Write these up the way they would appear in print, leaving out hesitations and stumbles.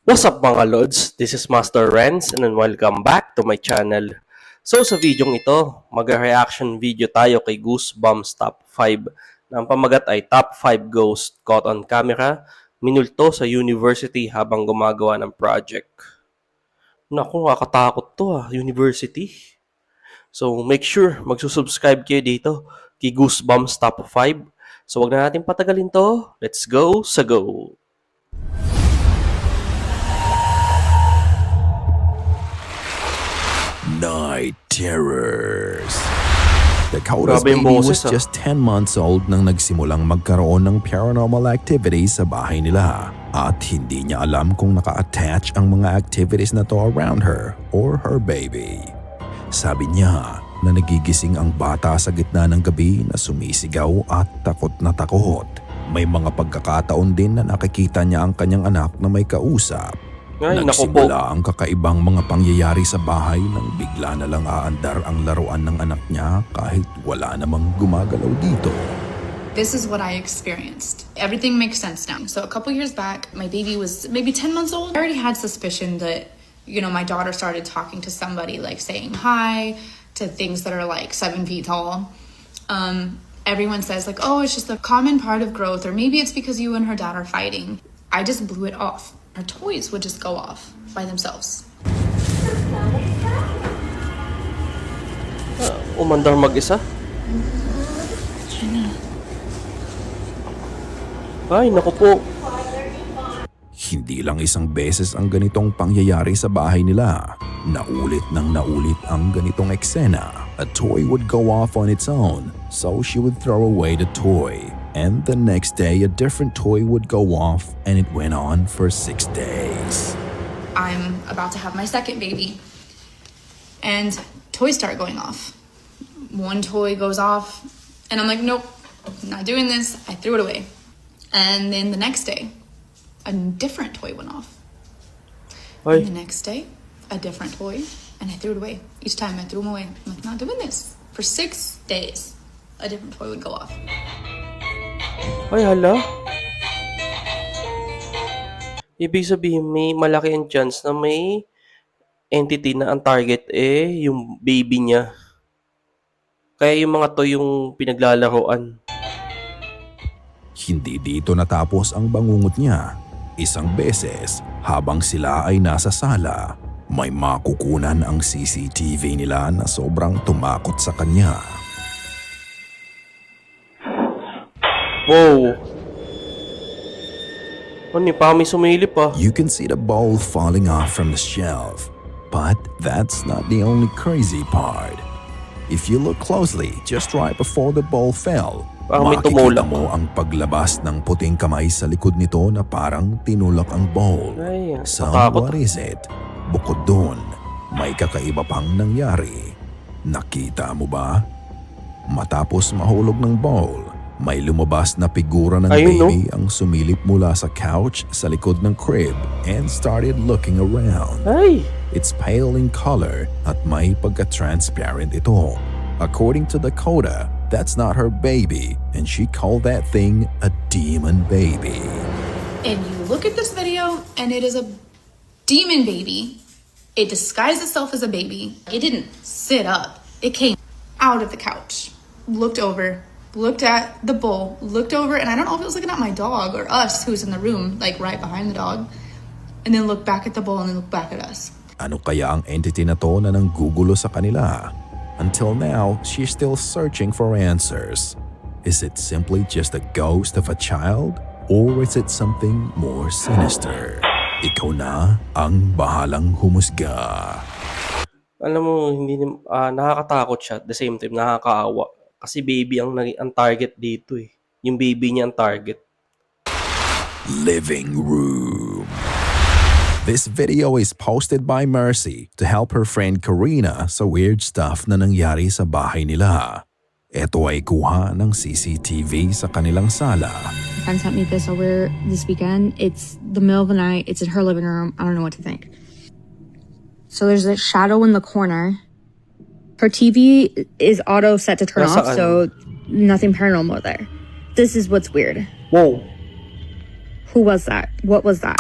What's up mga Lods? This is Master Renz and welcome back to my channel. So sa videong ito, mag-reaction video tayo kay Goosebumps Top 5 na ang pamagat ay Top 5 Ghosts Caught on Camera, minulto sa university habang gumagawa ng project. Naku, nakakatakot to university. So make sure magsusubscribe kayo dito kay Goosebumps Top 5. So wag na natin patagalin to, let's go sa go! Night Terrors. Dakota's Grabe yung baby boses, was just 10 months old nang nagsimulang magkaroon ng paranormal activities sa bahay nila at hindi niya alam kung naka-attach ang mga activities na to around her or her baby. Sabi niya na nagigising ang bata sa gitna ng gabi na sumisigaw at takot na takot. May mga pagkakataon din na nakikita niya ang kanyang anak na may kausap. Ay, Nagsimula ang kakaibang mga pangyayari sa bahay nang bigla na lang aandar ang laruan ng anak niya kahit wala namang gumagalaw dito. This is what I experienced. Everything makes sense now. So a couple years back, my baby was maybe 10 months old. I already had suspicion that, my daughter started talking to somebody, like saying hi to things that are like 7 feet tall. Everyone says like, oh, it's just a common part of growth, or maybe it's because you and her dad are fighting. I just blew it off. Her toys would just go off by themselves. Umandar mag-isa? Ay, naku po. Hindi lang isang beses ang ganitong pangyayari sa bahay nila. Naulit nang naulit ang ganitong eksena. A toy would go off on its own, so she would throw away the toy. And the next day, a different toy would go off, and it went on for 6 days. I'm about to have my second baby, and toys start going off. One toy goes off, and I'm like, nope, not doing this. I threw it away. And then the next day, a different toy went off. Ay, And the next day, a different toy, and I threw it away. Each time I threw them away. I'm like, not doing this. For 6 days, a different toy would go off. ay hala. Ibig sabihin, may malaki ang chance na may entity na ang target yung baby niya. Kaya yung mga to yung pinaglalaroan. Hindi dito natapos ang bangungot niya. Isang beses, habang sila ay nasa sala, may makukunan ang CCTV nila na sobrang tumakot sa kanya. Wow. Ano, pa may sumilip You can see the bowl falling off from the shelf. But that's not the only crazy part. If you look closely, just right before the bowl fell, Parang may makikita tumulak. mo ang paglabas ng puting kamay sa likod nito na parang tinulak ang bowl. Ay, So natakot. what is it? Bukod dun, may kakaiba pang nangyari. Nakita mo ba? Matapos mahulog ng bowl, may lumabas na figura ng Ayun, no? baby ang sumilip mula sa couch sa likod ng crib and started looking around. Ay, It's pale in color at may pagka-transparent ito. According to Dakota, that's not her baby and she called that thing a demon baby. And you look at this video, and it is a demon baby. It disguised itself as a baby. It didn't sit up. It came out of the couch, looked over, looked at the bowl, looked over, and I don't know if it was looking at my dog or us, who's in the room, like right behind the dog, and then looked back at the bowl and then looked back at us. Ano kaya ang entity na to na nanggugulo sa kanila? Until now, she's still searching for answers. Is it simply just a ghost of a child? Or is it something more sinister? Ikaw na ang bahalang humusga. alam mo, hindi nakakatakot siya at the same time nakakaawa. Kasi baby ang target dito Yung baby niya ang target. Living Room. This video is posted by Mercy to help her friend Karina sa weird stuff na nangyari sa bahay nila. Ito ay kuha ng CCTV sa kanilang sala. My friend sent me this over this weekend. It's the middle of the night. It's in her living room. I don't know what to think. So there's a shadow in the corner. Her TV is auto set to turn off, so nothing paranormal there. This is what's weird. Wow. Who was that? What was that?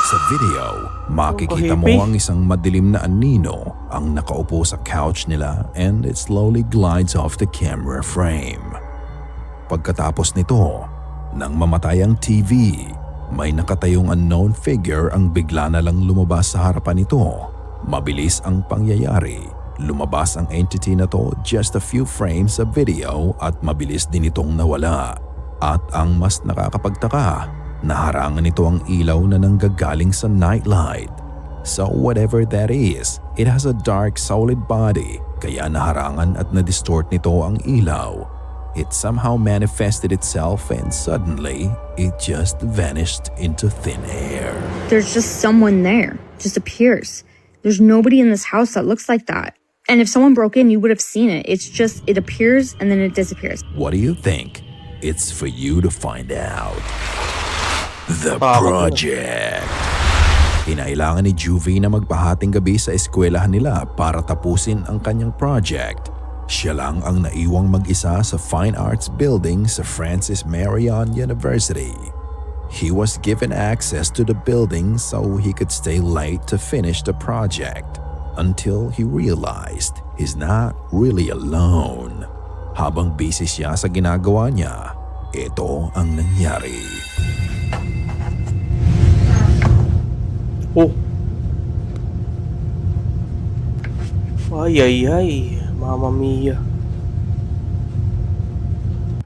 Sa video, makikita creepy. mo ang isang madilim na anino ang nakaupo sa couch nila and it slowly glides off the camera frame. Pagkatapos nito, nang mamatay ang TV, may nakatayong unknown figure ang bigla na lang lumabas sa harapan nito. Mabilis ang pangyayari. Lumabas ang entity na to just a few frames sa video at mabilis din itong nawala. At ang mas nakakapagtaka, naharangan nito ang ilaw na nanggagaling sa nightlight. So whatever that is, it has a dark solid body kaya naharangan at na-distort nito ang ilaw. It somehow manifested itself and suddenly, it just vanished into thin air. There's just someone there, just appears. There's nobody in this house that looks like that. And if someone broke in, you would have seen it. It's just, it appears and then it disappears. What do you think? It's for you to find out. The Parang- Project. Kinailangan ni Juvie na magpahating gabi sa eskwelahan nila para tapusin ang kanyang project. Siya lang ang naiwang mag-isa sa Fine Arts Building sa Francis Marion University. He was given access to the building so he could stay late to finish the project until he realized he's not really alone. Habang busy siya sa ginagawa niya, ito ang nangyari. Oh. Ay. Mamma mia.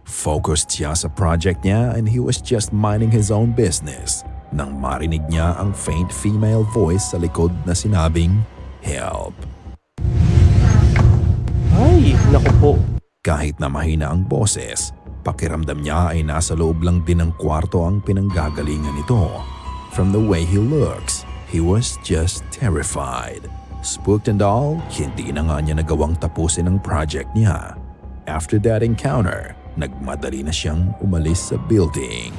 Focused siya sa project niya and he was just minding his own business nang marinig niya ang faint female voice sa likod na sinabing, "Help." Ay, naku po. Kahit na mahina ang boses, pakiramdam niya ay nasa loob lang din ng kwarto ang pinanggagalingan nito. From the way he looks, he was just terrified. Spooked and all, hindi na nga niya nagawang tapusin ang project niya. After that encounter, nagmadali na siyang umalis sa building.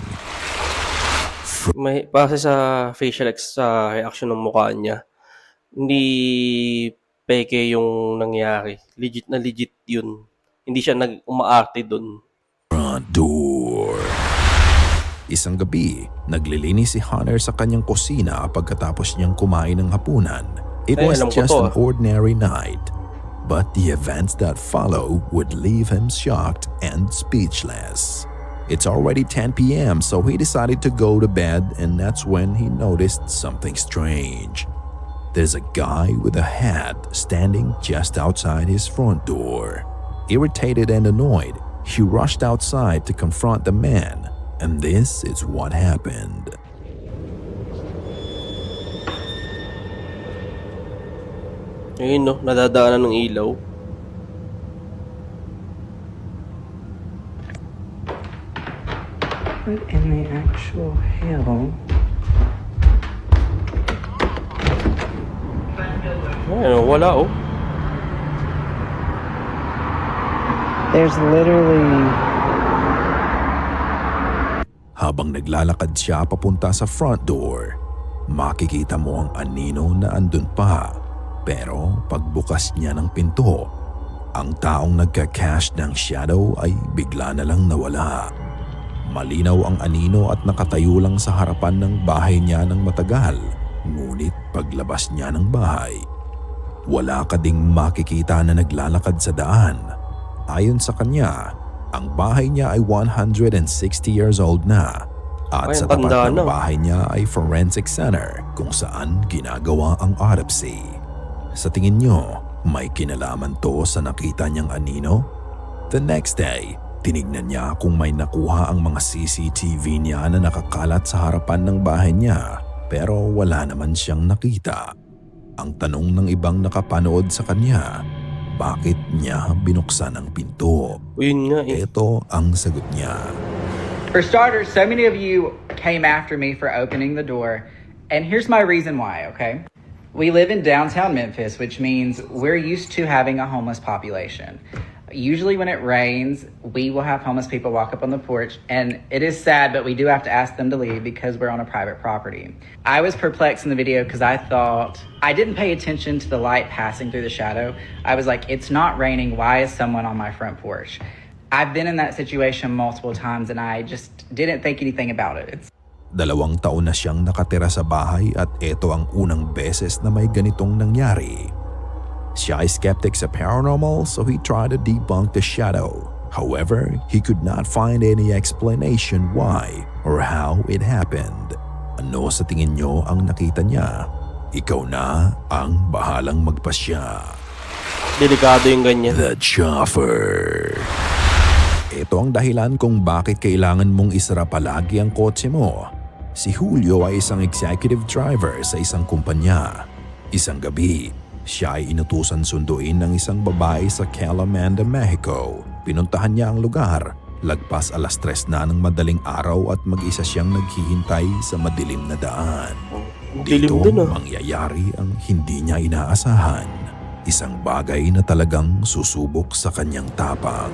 May base sa sa reaction ng mukha niya. Hindi peke yung nangyari. Legit na legit yun. Hindi siya umaarte dun. Front door. Isang gabi, naglilinis si Hunter sa kanyang kusina pagkatapos niyang kumain ng hapunan. It Ay, was alam ko just to, an ordinary night, but the events that follow would leave him shocked and speechless. It's already 10 p.m. so he decided to go to bed and that's when he noticed something strange. There's a guy with a hat standing just outside his front door. Irritated and annoyed, he rushed outside to confront the man, and this is what happened. Ayun no, nadadaanan ng ilaw. What in the actual hell? Ayun, wala oh. There's literally... Habang naglalakad siya papunta sa front door, makikita mo ang anino na andun pa. Pero pagbukas niya ng pinto, ang taong nagka-cast ng shadow ay bigla na lang nawala. Malinaw ang anino at nakatayo lang sa harapan ng bahay niya ng matagal. Ngunit paglabas niya ng bahay, wala ka ding makikita na naglalakad sa daan. Ayon sa kanya, ang bahay niya ay 160 years old na. At Ay, sa ang tapat tanda ng na. bahay niya ay forensic center kung saan ginagawa ang autopsy. Sa tingin nyo, may kinalaman to sa nakita niyang anino? The next day, tinignan niya kung may nakuha ang mga CCTV niya na nakakalat sa harapan ng bahay niya pero wala naman siyang nakita. Ang tanong ng ibang nakapanood sa kanya, bakit niya binuksan ang pinto? Yun nga eh. Ito ang sagot niya. For starters, so many of you came after me for opening the door, and here's my reason why, okay? We live in downtown Memphis, which means we're used to having a homeless population. Usually when it rains, we will have homeless people walk up on the porch, and it is sad, but we do have to ask them to leave because we're on a private property. I was perplexed in the video because I thought, I didn't pay attention to the light passing through the shadow. I was like, it's not raining, why is someone on my front porch? I've been in that situation multiple times and I just didn't think anything about it. 2 taon na siyang nakatira sa bahay at ito ang unang beses na may ganitong nangyari. Siya ay skeptic sa paranormal so he tried to debunk the shadow. However, he could not find any explanation why or how it happened. Ano sa tingin nyo ang nakita niya? Ikaw na ang bahalang magpasya. Delikado yung ganyan. The Chopper. Ito ang dahilan kung bakit kailangan mong isara palagi ang kotse mo. Si Julio ay isang executive driver sa isang kumpanya. Isang gabi, siya ay inutusan sunduin ng isang babae sa Calamanda, Mexico. Pinuntahan niya ang lugar. Lagpas 3:00 na ng madaling araw at mag-isa siyang naghihintay sa madilim na daan. Dilim Dito dun, ah. mangyayari ang hindi niya inaasahan. Isang bagay na talagang susubok sa kanyang tapang.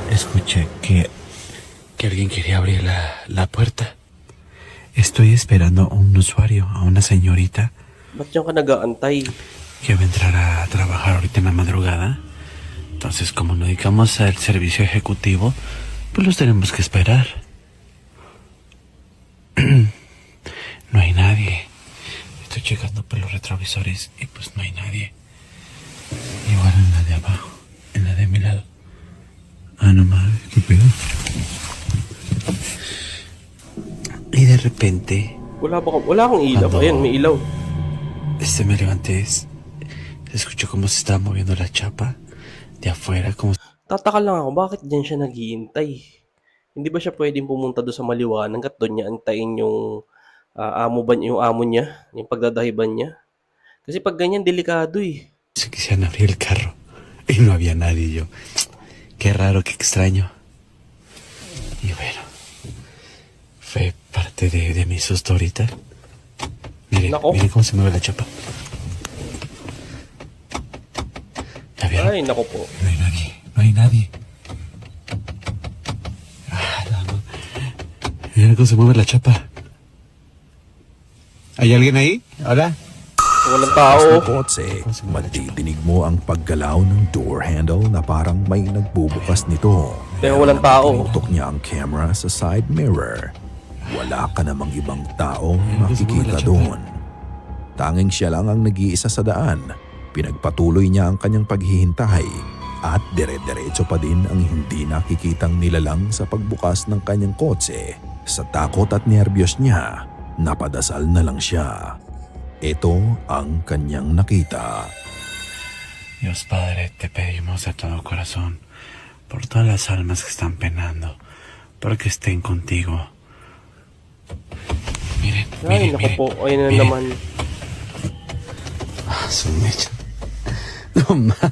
Escuché que alguien quería abrir la puerta. Estoy esperando a un usuario, a una señorita Ba't yan ka nag-aantay? que va a entrar a trabajar ahorita en la madrugada. Entonces, como nos dedicamos al servicio ejecutivo, pues los tenemos que esperar. No hay nadie. Estoy checando por los retrovisores y pues no hay nadie. Igual en la de abajo, en la de mi lado. Ah, no mames, qué pedo. Y de repente, Wala akong ilaw. Ano? Ayan, may ilaw. me levanté, se escuchó como se estaba moviendo la chapa de afuera, como Tataka lang ako, bakit dyan siya naghihintay? Hindi ba siya pwedeng pumunta doon sa maliwanag at doon niya antayin yung yung amo niya, yung pagdadahiban niya? Kasi pag ganyan, delikado eh. se quisieran abrir el carro y no había nadie. Y yo, qué raro, qué extraño. Y bueno, fue parte de mi susto ahorita. Miren, Nako. miren cómo se mueve la chapa. ¿La vieron? Ay, naku po. No hay nadie, no hay nadie. Ah, miren cómo se mueve la chapa. ¿Hay alguien ahí? ¿Hola? Walang Sa tao. ng kotse, madidinig mo ang paggalaw ng door handle na parang may nagbubukas nito. Pero walang tao. Pinutok niya ang camera sa side mirror. Wala ka namang ibang tao makikita doon. Tanging siya lang ang nag-iisa sa daan. Pinagpatuloy niya ang kanyang paghihintay at dire-diretso pa din ang hindi nakikitang nilalang sa pagbukas ng kanyang kotse. Sa takot at nerbiyos niya, napadasal na lang siya. Ito ang kanyang nakita. Dios Padre, te pedimos de todo corazón por todas las almas que están penando, para que estén contigo. Miren, Ay, miren, naku miren. po. Ayun na miren. naman. Ah, su mecha. No más.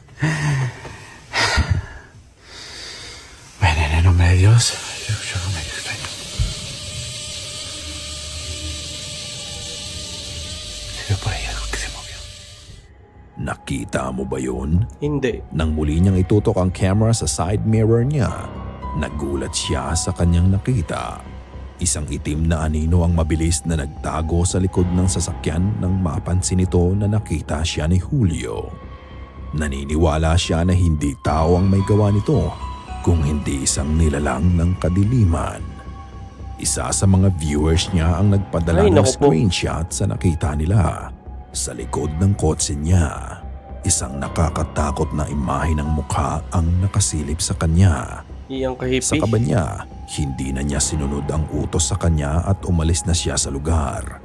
Bueno, en el nombre de Dios, yo me extraño. Se ve por ahí algo que se movió. Nakita mo ba yun? Hindi. Nang muli niyang itutok ang camera sa side mirror niya, nagulat siya sa kanyang nakita. Isang itim na anino ang mabilis na nagtago sa likod ng sasakyan nang mapansin nito na nakita siya ni Julio. Naniniwala siya na hindi tao ang may gawa nito, kung hindi isang nilalang ng kadiliman. Isa sa mga viewers niya ang nagpadala Ay, ng naku po. screenshot sa nakita nila. Sa likod ng kotse niya, isang nakakatakot na imahe ng mukha ang nakasilip sa kanya. Iyang Sa kahipi. kaba niya, hindi na niya sinunod ang utos sa kanya at umalis na siya sa lugar.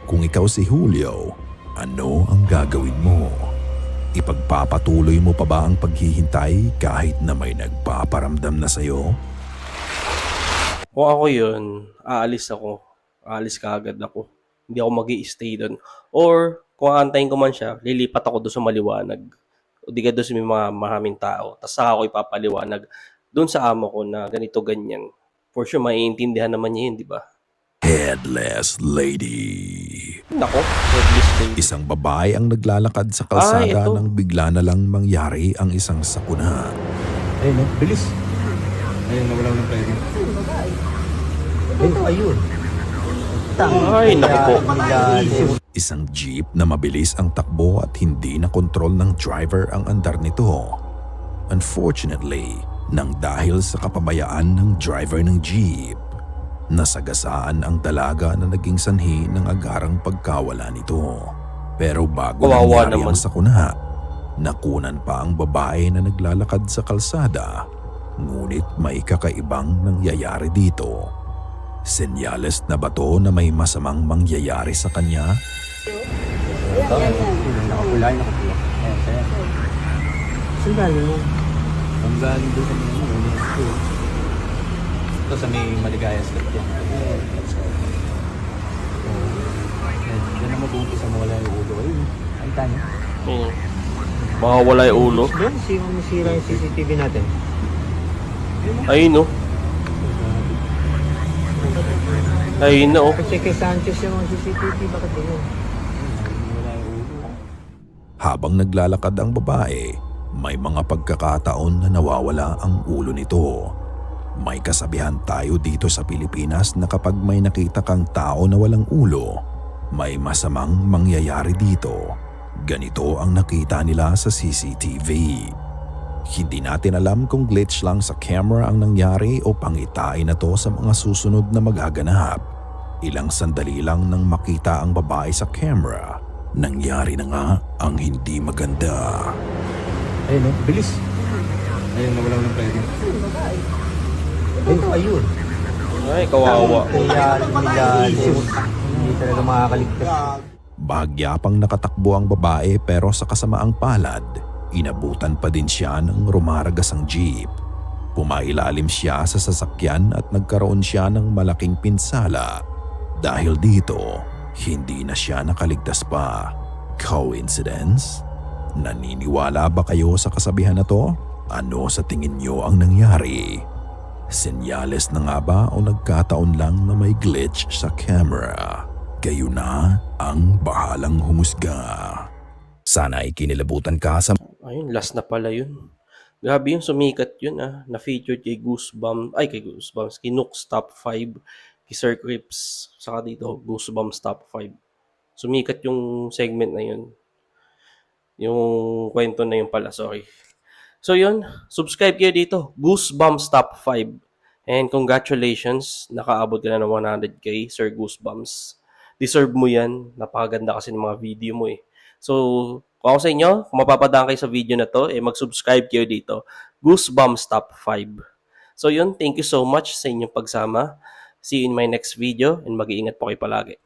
Kung ikaw si Julio, ano ang gagawin mo? Ipagpapatuloy mo pa ba ang paghihintay kahit na may nagpaparamdam na sa'yo? Kung ako yun, aalis ako. Aalis kaagad ako. Hindi ako mag-i-stay doon. Or, kung aantayin ko man siya, lilipat ako doon sa maliwanag. O di ka doon sa may mga maraming tao. Tapos saka ako ipapaliwanag doon sa amo ko na ganito, ganyan. For sure, maiintindihan naman niya yun, di ba? Headless Lady. Nako, headless lady. Isang babae ang naglalakad sa kalsada ito. nang bigla na lang mangyari ang isang sakuna. Ayun, no? Bilis. Ayun, nawala ng pwede. Ayun. Ay, naku po. Isang jeep na mabilis ang takbo at hindi na kontrol ng driver ang andar nito. Unfortunately, nang dahil sa kapabayaan ng driver ng jeep, Nasagasaan ang dalaga na naging sanhi ng agarang pagkawala nito. Pero bago Kawawa nangyari naman. ang sakuna, nakunan pa ang babae na naglalakad sa kalsada. Ngunit may kakaibang nangyayari dito. Senyales na ba to na may masamang mangyayari sa kanya? Nakapula, nakapula. Ayan, sa'yo. Saan galing mo? Ang galing doon sa mga ito sa may Maligaya slip yan. Yan ang mag-uumpisa mo wala yung ulo. Ayun, ay tayo. Baka wala yung ulo. Doon, masira yung CCTV natin. Ayun no. Ayun na oh. Kasi kay Sanchez yung mga CCTV, bakit din Habang naglalakad ang babae, may mga pagkakataon na nawawala ang ulo nito. May kasabihan tayo dito sa Pilipinas na kapag may nakita kang tao na walang ulo, may masamang mangyayari dito. Ganito ang nakita nila sa CCTV. Hindi natin alam kung glitch lang sa camera ang nangyari o pangitain na to sa mga susunod na magaganap. Ilang sandali lang nang makita ang babae sa camera, nangyari na nga ang hindi maganda. Ayun, no? Bilis. Ayun, nawala ng pwede. Ayun. Ay, kawawa. Kaya hindi talaga makakaligtas. Bahagya pang nakatakbo ang babae pero sa kasamaang palad, inabutan pa din siya ng rumaragasang jeep. Pumailalim siya sa sasakyan at nagkaroon siya ng malaking pinsala. Dahil dito, hindi na siya nakaligtas pa. Coincidence? Naniniwala ba kayo sa kasabihan na to? Ano sa tingin nyo ang nangyari? Senyales na nga ba o nagkataon lang na may glitch sa camera? Kayo na ang bahalang humusga. Sana ay kinilabutan ka sa Ayun, last na pala yun. Grabe yung sumikat yun na-featured kay Goosebumps, kay Nooks Top 5, kay Sir Crips, saka dito, Goosebumps Top 5. Sumikat yung segment na yun. Yung kwento na yun pala, sorry. So yun, subscribe kayo dito, Goosebumps Top 5. And congratulations, nakaabot ka na ng 100k, Sir Goosebumps. Deserve mo yan, napakaganda kasi ng mga video mo eh. So, kung ako sa inyo, kung mapapadaan kayo sa video na to, mag-subscribe kayo dito, Goosebumps Top 5. So yun, thank you so much sa inyong pagsama. See you in my next video and mag-iingat po kayo palagi.